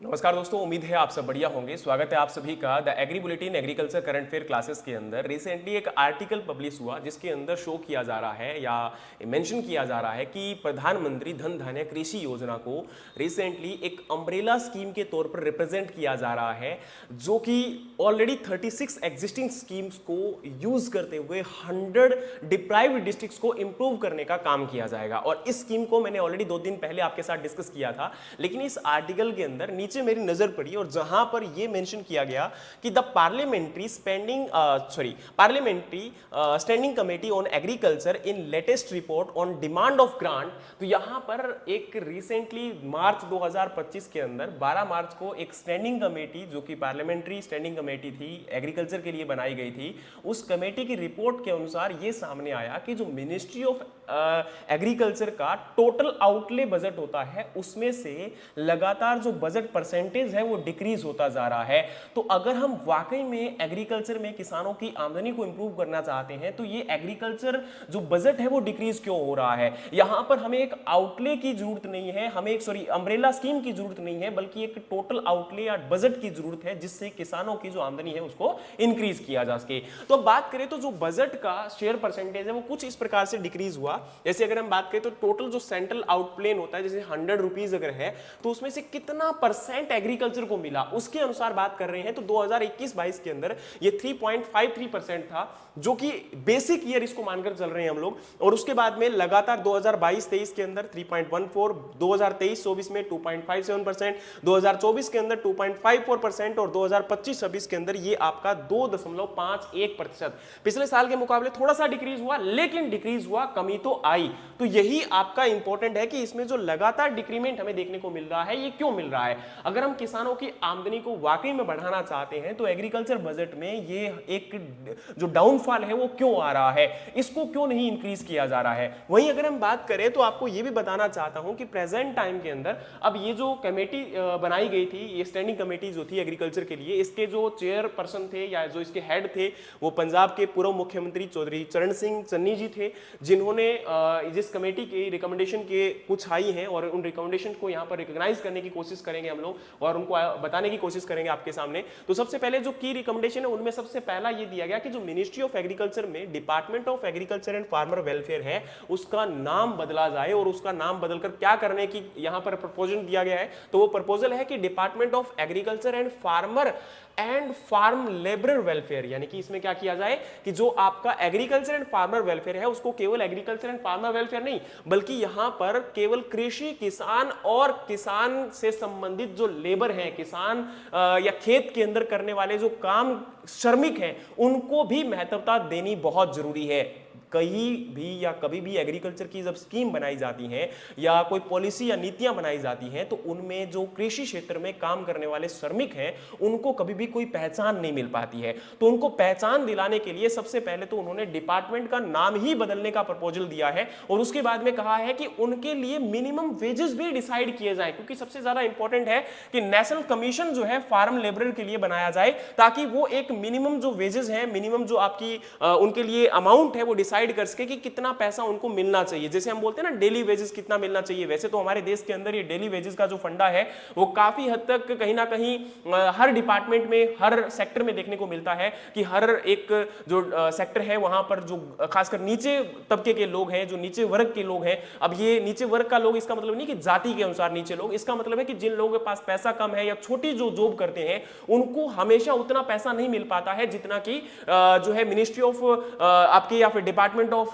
नमस्कार दोस्तों, उम्मीद है आप सब बढ़िया होंगे। स्वागत है आप सभी का the agri bulletin agriculture current fair classes के अंदर। रिसेंटली एक आर्टिकल पब्लिश हुआ जिसके अंदर शो किया जा रहा है या मेंशन किया जा रहा है कि प्रधानमंत्री धन धान्य कृषि योजना को रिसेंटली एक अम्ब्रेला स्कीम के तौर पर रिप्रेजेंट किया जा रहा है, जो कि ऑलरेडी 36 एग्जिस्टिंग स्कीम्स को यूज करते हुए 100 डिप्राइव्ड डिस्ट्रिक्ट्स को इंप्रूव करने का काम किया जाएगा। और इस स्कीम को मैंने ऑलरेडी 2 दिन पहले आपके साथ डिस्कस किया था, लेकिन इस आर्टिकल के अंदर नीचे मेरी नजर पड़ी और जहां पर यह मेंशन किया गया कि the parliamentary standing committee on agriculture in latest report on demand of grant. तो यहां पर एक रिसेंटली मार्च 2025 के अंदर 12 मार्च को एक स्टैंडिंग कमेटी, जो कि पार्लियामेंट्री स्टैंडिंग कमेटी थी, एग्रीकल्चर के लिए बनाई गई थी, उस कमेटी की रिपोर्ट के अनुसार यह सामने आया कि जो मिनिस्ट्री ऑफ एग्रीकल्चर का टोटल आउटले बजट होता है, उसमें से लगातार जो बजट परसेंटेज है वो डिक्रीज होता जा रहा है। तो अगर हम वाकई में एग्रीकल्चर में किसानों की आमदनी को इंप्रूव करना चाहते हैं तो ये एग्रीकल्चर जो बजट है वो डिक्रीज क्यों हो रहा है। यहां पर हमें एक आउटले की जरूरत नहीं है, हमें एक अम्ब्रेला स्कीम की जरूरत नहीं है, बल्कि एक टोटल आउटले या बजट की जरूरत है जिससे किसानों की जो आमदनी है उसको इंक्रीज किया जा सके। तो अब बात करें तो जो बजट का शेयर परसेंटेज है वो कुछ इस प्रकार से डिक्रीज हुआ। जैसे अगर हम बात करें तो टोटल जो सेंट्रल आउटप्लेन होता है, जैसे 100 रुपीज अगर है तो उसमें से कितना परसेंट एग्रीकल्चर को मिला, उसके अनुसार बात कर रहे हैं। तो 2021-22 के अंदर ये 3.53% था, जो कि बेसिक ईयर इसको मानकर चल रहे हैं हम लोग। और उसके बाद में लगातार 2022-23 के अंदर 3.14, 2023-24 में 2.57%, 2024 के अंदर 2.54% और 2025-26 के अंदर ये आपका 2.51%। पिछले साल के मुकाबले थोड़ा सा डिक्रीज हुआ, लेकिन डिक्रीज हुआ, कमी तो आई। तो यही आपका इंपॉर्टेंट है कि इसमें जो लगातार डिक्रीमेंट हमें देखने को मिल रहा है ये क्यों मिल रहा है। अगर हम किसानों की आमदनी को वाकई में बढ़ाना चाहते हैं तो एग्रीकल्चर बजट में ये एक जो डाउनफॉल है वो क्यों आ रहा है, इसको क्यों नहीं इंक्रीज किया जा रहा है। वहीं अगर हम बात करें तो आपको ये भी बताना चाहता हूं कि प्रेजेंट टाइम के अंदर अब ये जो कमेटी बनाई गई थी, ये स्टैंडिंग कमेटी जो थी एग्रीकल्चर के लिए, इसके जो चेयरपर्सन थे या जो इसके हेड थे वो पंजाब के पूर्व मुख्यमंत्री चौधरी चरण सिंह चन्नी जी थे, जिन्होंने जिस कमेटी की रिकमेंडेशन के कुछ आई हैं और उन रिकमेंडेशन को यहाँ पर रिकॉग्नाइज करने की कोशिश करेंगे हम लोग और उनको बताने की कोशिश करेंगे आपके सामने। तो सबसे पहले जो की रिकमेंडेशन है उनमें सबसे पहला ये दिया गया कि जो मिनिस्ट्री ऑफ एग्रीकल्चर में department of agriculture and farmer welfare है उसका नाम बदला जाए। और उसका नाम बदलकर क्या करने की यहाँ पर प्रपोजल दिया गया है, तो वो प्रपोजल है कि department of agriculture and farm labour welfare, यानी कि इसमें क्या किया जाए कि जो आपका एग्रीकल्चर एंड फार्मर वेलफेयर है उसको केवल एग्रीकल्चर एंड फार्मर वेलफेयर नहीं, बल्कि यहां पर केवल कृषि, किसान और किसान से संबंधित जो लेबर हैं, किसान या खेत के अंदर करने वाले जो काम श्रमिक हैं, उनको भी महत्वता देनी बहुत जरूरी है। कहीं भी या कभी भी एग्रीकल्चर की जब स्कीम बनाई जाती है या कोई पॉलिसी या नीतियां बनाई जाती हैं तो उनमें जो कृषि क्षेत्र में काम करने वाले श्रमिक हैं उनको कभी भी कोई पहचान नहीं मिल पाती है। तो उनको पहचान दिलाने के लिए सबसे पहले तो उन्होंने डिपार्टमेंट का नाम ही बदलने का प्रपोजल दिया है और उसके बाद में कहा है कि उनके लिए मिनिमम वेजेस भी डिसाइड किए जाए, क्योंकि सबसे ज्यादा इंपॉर्टेंट है कि नेशनल कमीशन जो है फार्म लेबर के लिए बनाया जाए ताकि वो एक मिनिमम जो वेजेस है, मिनिमम जो आपकी उनके लिए अमाउंट है वो डिसाइड कर सके कि कितना पैसा उनको मिलना चाहिए। जैसे हम बोलते हैं ना डेली वेजेस कितना मिलना चाहिए, वैसे तो हमारे देश के अंदर ये डेली वेजेस का जो फंडा है वो काफी हद तक कहीं ना कहीं हर डिपार्टमेंट में, हर सेक्टर में देखने को मिलता है कि हर एक जो सेक्टर है वहां पर जो खासकर नीचे तबके के लोग हैं, जो नीचे वर्ग के लोग हैं, अब ये नीचे वर्ग का लोग इसका मतलब नहीं कि जाति के अनुसार नीचे लोग, इसका मतलब है कि जिन लोगों के पास पैसा कम है या छोटी जो जॉब करते हैं उनको हमेशा उतना पैसा नहीं मिल पाता है जितना कि जो है मिनिस्ट्री ऑफ आपके या फिर डिपार्टमेंट ऑफ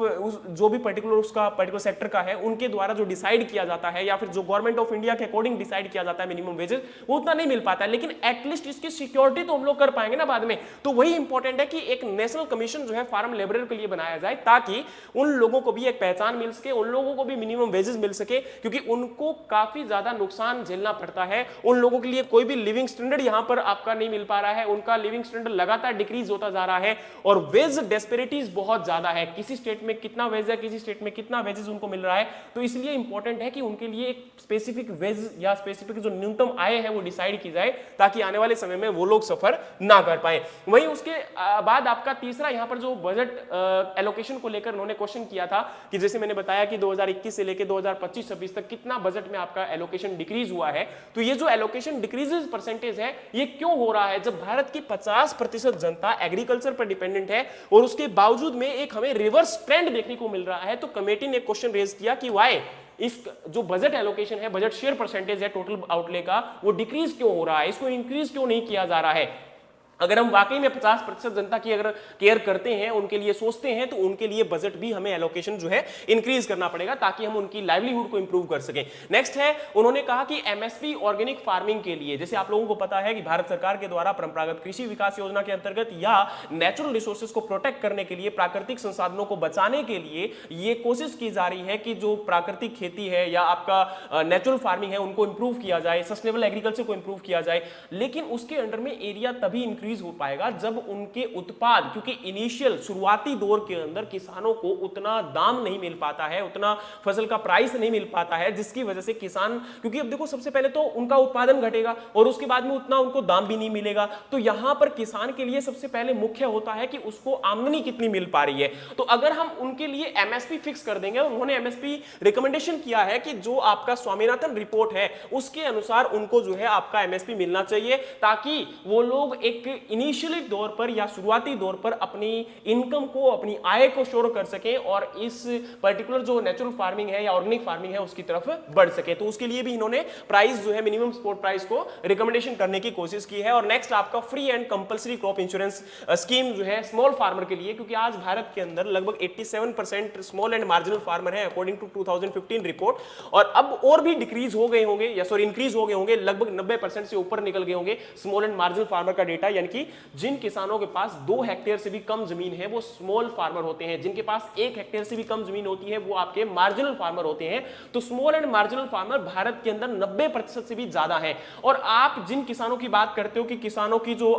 जो भी पर्टिकुलर सेक्टर का है उनके द्वारा जो डिसाइड किया जाता है या फिर जो गवर्नमेंट ऑफ इंडिया के अकॉर्डिंग डिसाइड किया जाता है मिनिमम वेजेस, वो उतना नहीं मिल पाता है। लेकिन एटलीस्ट इसकी सिक्योरिटी तो हम लोग कर पाएंगे ना बाद में। तो वही इंपॉर्टेंट है कि एक नेशनल कमीशन जो है फार्म लेबर के लिए बनाया जाए ताकि उन लोगों को भी एक पहचान मिल सके, उन लोगों को भी मिनिमम वेजेस मिल सके, क्योंकि उनको काफी ज्यादा नुकसान झेलना पड़ता है। उन लोगों के लिए कोई भी लिविंग स्टैंडर्ड यहां पर आपका नहीं मिल पा रहा है, उनका लिविंग स्टैंडर्ड लगातार डिक्रीज होता जा रहा है और वेज डिस्पैरिटीज बहुत ज्यादा है। है, किसी स्टेट में कितना वेज है, किसी स्टेट में कितना वेजेस उनको मिल रहा है। तो इसलिए इंपॉर्टेंट है कि उनके लिए एक स्पेसिफिक वेज या स्पेसिफिक जो न्यूनतम आय है वो डिसाइड की जाए, ताकि आने वाले समय में वो लोग सफर ना कर पाए। वहीं उसके बाद आपका तीसरा यहाँ पर जो बजट एलोकेशन को लेकर उन्होंने क्वेश्चन किया था कि जैसे मैंने बताया कि 2021 से लेकर 2025-26 तक कितना बजट में आपका एलोकेशन डिक्रीज हुआ है। तो ये जो एलोकेशन डिक्रीजेस परसेंटेज है ये क्यों हो रहा है, जब भारत की 50% जनता एग्रीकल्चर पर डिपेंडेंट है और उसके बावजूद में एक हमें रिवर्स ट्रेंड देखने को मिल रहा है। तो कमेटी ने क्वेश्चन रेज किया कि वाई इस जो बजट एलोकेशन है, बजट शेयर परसेंटेज है टोटल आउटले का, वो डिक्रीज क्यों हो रहा है, इसको इंक्रीज क्यों नहीं किया जा रहा है। अगर हम वाकई में 50% जनता की अगर केयर करते हैं, उनके लिए सोचते हैं, तो उनके लिए बजट भी हमें एलोकेशन जो है इंक्रीज करना पड़ेगा, ताकि हम उनकी लाइवलीहुड को इंप्रूव कर सकें। नेक्स्ट है, उन्होंने कहा कि एमएसपी ऑर्गेनिक फार्मिंग के लिए, जैसे आप लोगों को पता है कि भारत सरकार के द्वारा परंपरागत कृषि विकास योजना के अंतर्गत या नेचुरल रिसोर्सेज को प्रोटेक्ट करने के लिए, प्राकृतिक संसाधनों को बचाने के लिए ये कोशिश की जा रही है कि जो प्राकृतिक खेती है या आपका नेचुरल फार्मिंग है उनको इंप्रूव किया जाए, सस्टेनेबल एग्रीकल्चर को इंप्रूव किया जाए। लेकिन उसके अंडर में एरिया तभी इंक्रीज हो पाएगा जब उनके उत्पाद, क्योंकि इनिशियल शुरुआती दौर के अंदर किसानों को उतना दाम नहीं मिल पाता है, उतना फसल का प्राइस नहीं मिल पाता है, जिसकी वजह से किसान, क्योंकि अब देखो सबसे पहले तो उनका उत्पादन घटेगा और उसके बाद में उतना उनको दाम भी नहीं मिलेगा। तो यहां पर किसान के लिए सबसे पहले मुख्य होता है कि उसको आमदनी कितनी मिल पा रही है। तो अगर हम उनके लिए एमएसपी फिक्स कर देंगे, उन्होंने एमएसपी रिकमेंडेशन किया है कि जो आपका स्वामीनाथन रिपोर्ट है उसके अनुसार उनको जो है आपका एमएसपी मिलना चाहिए, ताकि वो लोग एक इनिशियली दौर पर या शुरुआती दौर पर अपनी इनकम को, अपनी आय को शोर कर सके और इस पर्टिकुलर जो नेचुरल फार्मिंग है या ऑर्गेनिक फार्मिंग है उसकी तरफ बढ़ सके। तो उसके लिए भी इन्होंने प्राइस जो है मिनिमम सपोर्ट प्राइस को रिकमेंडेशन करने की कोशिश की है। और नेक्स्ट आपका free and compulsory crop insurance scheme जो है स्मॉल फार्मर के लिए, क्योंकि आज भारत के अंदर लगभग 87% स्मॉल एंड मार्जिनल फार्मर है अकॉर्डिंग टू 2015 रिपोर्ट, और अब और भी डिक्रीज हो गए होंगे या सॉरी इंक्रीज हो गए होंगे, लगभग 90% से ऊपर निकल गए होंगे स्मॉल एंड मार्जिनल फार्मर का डेटा। यानी कि जिन किसानों के पास 2 हेक्टेयर से भी कम जमीन है वो स्मॉल फार्मर होते हैं, जिनके पास 1 हेक्टेयर से भी कम जमीन होती है वो आपके मार्जिनल फार्मर होते हैं। तो small and marginal farmer Bharat के अंदर 90% से भी ज्यादा है। और आप जिन किसानों की बात करते हो कि किसानों की जो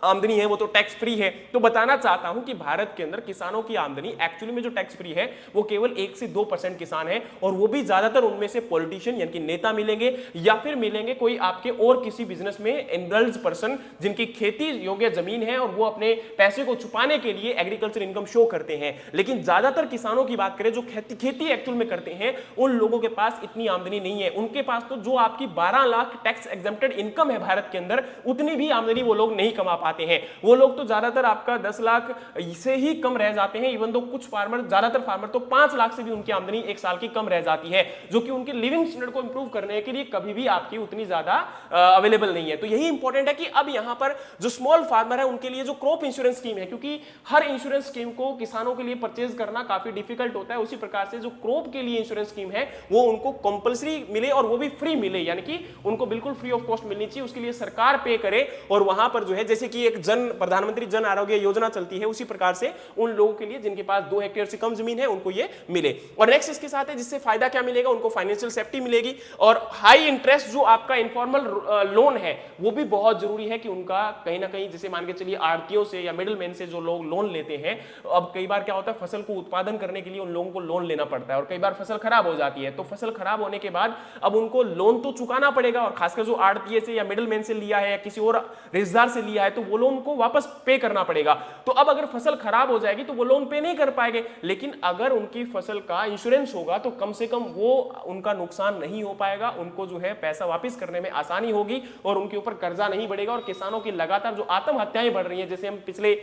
आमदनी है वो तो टैक्स फ्री है, तो बताना चाहता हूं कि भारत के अंदर किसानों की आमदनी एक्चुअली में जो टैक्स फ्री है वो केवल 1 से 2% किसान है, और वो भी ज्यादातर उनमें से पॉलिटिशियन यानी कि नेता मिलेंगे या फिर मिलेंगे कोई आपके और किसी बिजनेस में इनवॉल्व्ड पर्सन जिनकी खेती योग्य जमीन है और वो अपने पैसे को छुपाने के लिए एग्रीकल्चर इनकम शो करते हैं। लेकिन ज्यादातर किसानों की बात करें जो खेती एक्चुअल में करते हैं, उन लोगों के पास इतनी आमदनी नहीं है। उनके पास तो जो आपकी 12 लाख टैक्स एग्जेम्प्टेड इनकम है भारत के अंदर, उतनी भी आमदनी वो लोग नहीं कमा पाते हैं। वो लोग तो ज्यादातर आपका 10 लाख से ही कम रह जाते हैं। इवन तो कुछ फार्मर, ज्यादातर फार्मर तो 5 लाख से भी उनकी आमदनी एक साल की कम रह जाती है, जो कि उनके लिविंग स्टैंडर्ड को इंप्रूव करने के लिए कभी भी आपकी उतनी ज्यादा अवेलेबल नहीं है। तो यही इंपॉर्टेंट है कि अब यहां पर जो स्मॉल फार्मर है उनके लिए जो क्रॉप इंश्योरेंस स्कीम है, क्योंकि हर इंश्योरेंस स्कीम को किसानों के लिए परचेज करना काफी डिफिकल्ट होता है, उसी प्रकार से जो क्रॉप के लिए इंश्योरेंस स्कीम है वो उनको कंपल्सरी मिले और वो भी फ्री मिले, यानी कि उनको बिल्कुल फ्री ऑफ कॉस्ट मिलनी चाहिए। उसके लिए सरकार पे करे, और वहां पर जो है जैसे कि एक प्रधानमंत्री जन आरोग्य योजना चलती है, उसी प्रकार से उन लोगों के लिए जिनके पास 2 हेक्टेयर से कम जमीन है उनको ये मिले। और नेक्स्ट इसके साथ है जिससे फायदा क्या मिलेगा, उनको फाइनेंशियल सेफ्टी मिलेगी, और हाई इंटरेस्ट जो आपका इनफॉर्मल लोन है वो भी बहुत जरूरी है कि उनका कहीं ना कहीं, जैसे मान के चलिए आड़तियों से या मिडिल मैन से जो लोग लोन लेते हैं, अब कई बार क्या होता है फसल को उत्पादन करने के लिए उन लोगों को लोन लेना पड़ता है और कई बार फसल खराब हो जाती है। तो फसल खराब होने के बाद अब उनको लोन तो चुकाना पड़ेगा, और खासकर जो आड़तिये से या मिडिल मैन से लिया है या किसी और रिश्तेदार से लिया है तो वो लोन को वापस पे करना पड़ेगा। तो अब अगर फसल खराब हो जाएगी तो वो लोन पे नहीं कर पाएंगे, लेकिन अगर उनकी फसल का इंश्योरेंस होगा तो कम से कम वो उनका नुकसान नहीं हो पाएगा, उनको जो है पैसा वापस करने में आसानी होगी और उनके ऊपर कर्जा नहीं बढ़ेगा। और किसानों की लगातार जो आत्महत्याएं बढ़ रही हैं, जैसे हम पिछले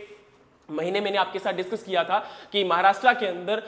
महीने मैंने आपके साथ डिस्कस किया था कि महाराष्ट्र के अंदर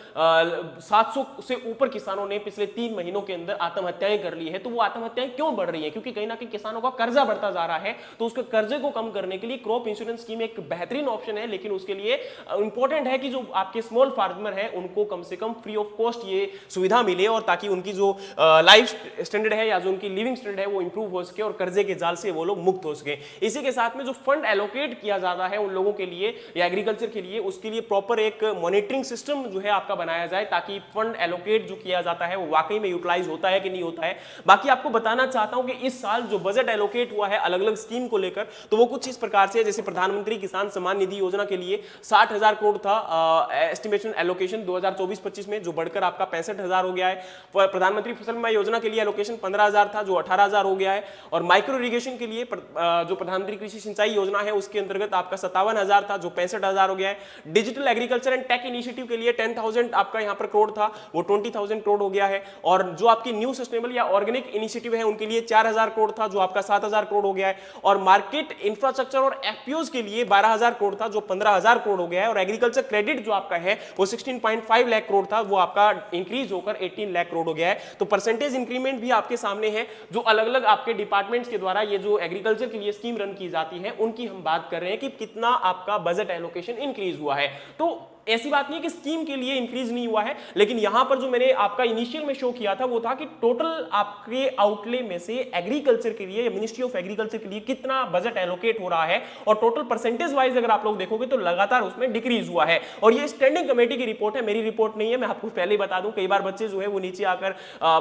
700 से ऊपर किसानों ने पिछले 3 महीनों के अंदर आत्महत्याएं कर ली है। तो वो आत्महत्याएं क्यों बढ़ रही है, क्योंकि कहीं ना कहीं किसानों का कर्जा बढ़ता जा रहा है। तो उसके कर्जे को कम करने के लिए क्रॉप इंश्योरेंस स्कीम एक बेहतरीन ऑप्शन है, लेकिन उसके लिए इंपॉर्टेंट है कि जो आपके स्मॉल फार्मर है उनको कम से कम फ्री ऑफ कॉस्ट ये सुविधा मिले, और ताकि उनकी जो लाइफ स्टैंडर्ड है या जो उनकी लिविंग स्टैंडर्ड है वो इंप्रूव हो सके और कर्जे के जाल से वो लोग मुक्त हो सके। इसी के साथ में जो फंड एलोकेट किया जाता है उन लोगों के लिए या एग्रीकल्चर के लिए, उसके लिए प्रॉपर एक मॉनिटरिंग सिस्टम जो है आपका बनाया जाए, ताकि फंड एलोकेट जो किया जाता है वो वाकई में यूटिलाइज होता है कि नहीं होता है। बाकी आपको बताना चाहता हूं कि इस साल जो बजट एलोकेट हुआ है अलग अलग स्कीम को लेकर, तो वो कुछ इस प्रकार से है, जैसे प्रधानमंत्री किसान सम्मान निधि योजना के लिए 60,000 करोड़ था एस्टिमेशन एलोकेशन 2024-25 में, जो बढ़कर आपका 65,000 हो गया है। प्रधानमंत्री फसल बीमा योजना के लिए एलोकेशन 15,000 था, जो 18,000 हो गया है। और माइक्रो इरिगेशन के लिए जो प्रधानमंत्री कृषि सिंचाई योजना है उसके अंतर्गत आपका 57,000 था, जो 65,000 हो गया है। Digital agriculture and tech initiative के लिए 10,000 आपका यहां पर करोड़ था, वो 20,000 करोड़ हो गया है। और जो आपकी न्यू सस्टेनेबल या ऑर्गेनिक इनिशिएटिव है उनके लिए 4,000 करोड़ था, जो आपका 7,000 करोड़ हो गया है। और मार्केट इंफ्रास्ट्रक्चर और एफपीओज के लिए 12,000 करोड़ था, जो 15,000 करोड़ हो गया है। और एग्रीकल्चर क्रेडिट जो आपका है वो 16.5 लाख करोड़ था, वो आपका इंक्रीज होकर 18 लाख करोड़ हो गया है। तो परसेंटेज इंक्रीमेंट भी आपके सामने है, जो अलग अलग आपके डिपार्टमेंट्स के द्वारा ये जो एग्रीकल्चर के लिए स्कीम रन की जाती है उनकी हम बात कर रहे हैं कि कितना आपका बजट एलोकेशन इंक्रीज हुआ है। तो ऐसी बात नहीं है कि स्कीम के लिए इंक्रीज नहीं हुआ है, लेकिन यहां पर जो मैंने आपका इनिशियल में शो किया था वो था कि टोटल आपके आउटले में से एग्रीकल्चर के लिए, मिनिस्ट्री ऑफ एग्रीकल्चर के लिए कितना बजट एलोकेट हो रहा है, और टोटल परसेंटेज वाइज अगर आप लोग देखोगे तो लगातार उसमें डिक्रीज हुआ है। और ये स्टैंडिंग कमेटी की रिपोर्ट है, मेरी रिपोर्ट नहीं है, मैं आपको पहले ही बता दूं। कई बार बच्चे जो है वो नीचे आकर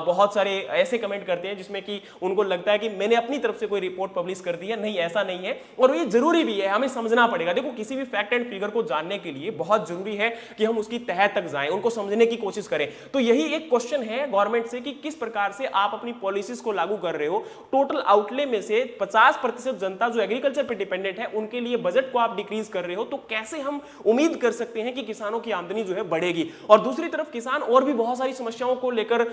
बहुत सारे ऐसे कमेंट करते हैं जिसमें कि उनको लगता है कि मैंने अपनी तरफ से कोई रिपोर्ट पब्लिश कर दी है। नहीं, ऐसा नहीं है, और ये जरूरी भी है, हमें समझना पड़ेगा। देखो, किसी भी फैक्ट एंड फिगर को जानने के लिए बहुत जरूरी है कि हम उसकी तह तक जाएं, उनको समझने की कोशिश करें। तो यही एक क्वेश्चन है गवर्नमेंट से कि किस प्रकार से आप अपनी पॉलिसीज को लागू कर रहे हो। टोटल आउटले में से 50% जनता जो एग्रीकल्चर पे डिपेंडेंट है उनके लिए बजट को आप डिक्रीज कर रहे हो, तो कैसे हम उम्मीद कर सकते हैं कि किसानों की आमदनी जो है बढ़ेगी। और दूसरी तरफ किसान और भी बहुत सारी समस्याओं को लेकर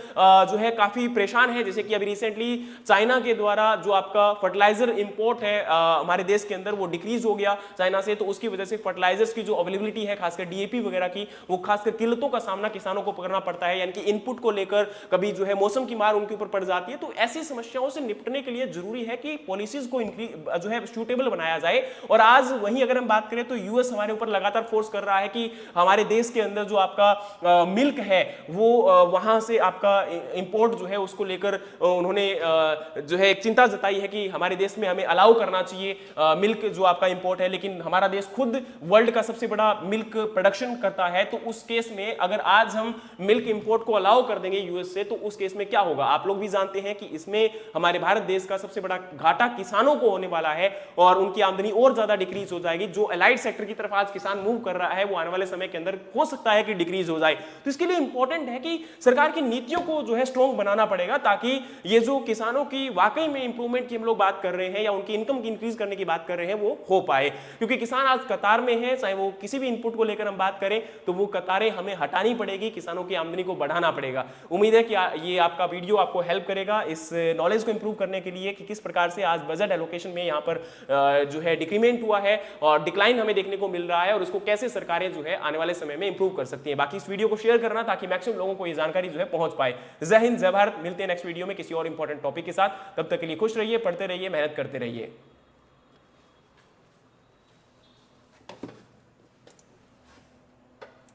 जो है काफी परेशान है, जैसे कि अभी रिसेंटली चाइना के द्वारा जो आपका फर्टिलाइजर इंपोर्ट है हमारे देश के अंदर वो डिक्रीज हो गया चाइना से, तो उसकी वजह से फर्टिलाइजर्स की जो अवेलेबिलिटी है खासकर डीएपी वगैरह की, वो खासकर किल्लतों का सामना किसानों को करना पड़ता है, यानी कि इनपुट को लेकर कभी जो है मौसम की मार उनके ऊपर पड़ जाती है। तो ऐसी समस्याओं से निपटने के लिए जरूरी है कि पॉलिसीज को जो है सूटेबल बनाया जाए। और आज वहीं अगर हम बात करें तो यूएस हमारे ऊपर लगातार फोर्स कर रहा है कि हमारे देश के अंदर जो आपका मिल्क है वो वहां से आपका इंपोर्ट जो है उसको लेकर उन्होंने जो है एक चिंता जताई है कि हमारे देश में हमें अलाउ करना चाहिए मिल्क जो आपका इंपोर्ट है। लेकिन हमारा देश खुद वर्ल्ड का सबसे बड़ा मिल्क प्रोडक्शन करता है, तो उस केस में अगर आज हम मिल्क इंपोर्ट को अलाउ कर देंगे यूएस से, तो उस केस में क्या होगा। आप लोग भी जानते हैं कि इसमें हमारे भारत देश का सबसे बड़ा घाटा किसानों को होने वाला है और उनकी आमदनी और ज्यादा डिक्रीज हो जाएगी। जो एलाइड सेक्टर की तरफ आज किसान मूव कर रहा है वो आने वाले समय के अंदर हो सकता है कि डिक्रीज हो जाए। तो इसके लिए इंपॉर्टेंट है कि सरकार की नीतियों को जो है स्ट्रॉन्ग बनाना पड़ेगा, ताकि ये जो किसानों की वाकई में इंप्रूवमेंट की हम लोग बात कर रहे हैं या उनकी इनकम की इंक्रीज करने की बात कर रहे हैं वो हो पाए। क्योंकि किसान आज कतार में है, चाहे वो किसी भी इनपुट को लेकर हम बात करें तो वो कतारें हमें हटानी पड़ेगी, किसानों की आमदनी को बढ़ाना पड़ेगा। उम्मीद है कि ये आपका वीडियो आपको हेल्प करेगा इस नॉलेज को इंप्रूव करने के लिए कि किस प्रकार से आज बजट एलोकेशन में यहाँ पर जो है डिक्रीमेंट हुआ है और डिक्लाइन हमें देखने को मिल रहा है, और उसको कैसे सरकारें जो है आने वाले समय में इंप्रूव कर सकती हैं। बाकी इस वीडियो को शेयर करना ताकि मैक्सिमम लोगों को ये जानकारी जो है पहुंच पाए। जय हिंद, जय भारत। मिलते हैं नेक्स्ट वीडियो में किसी और इंपॉर्टेंट टॉपिक के साथ। तब तक के लिए खुश रहिए, पढ़ते रहिए, मेहनत करते रहिए।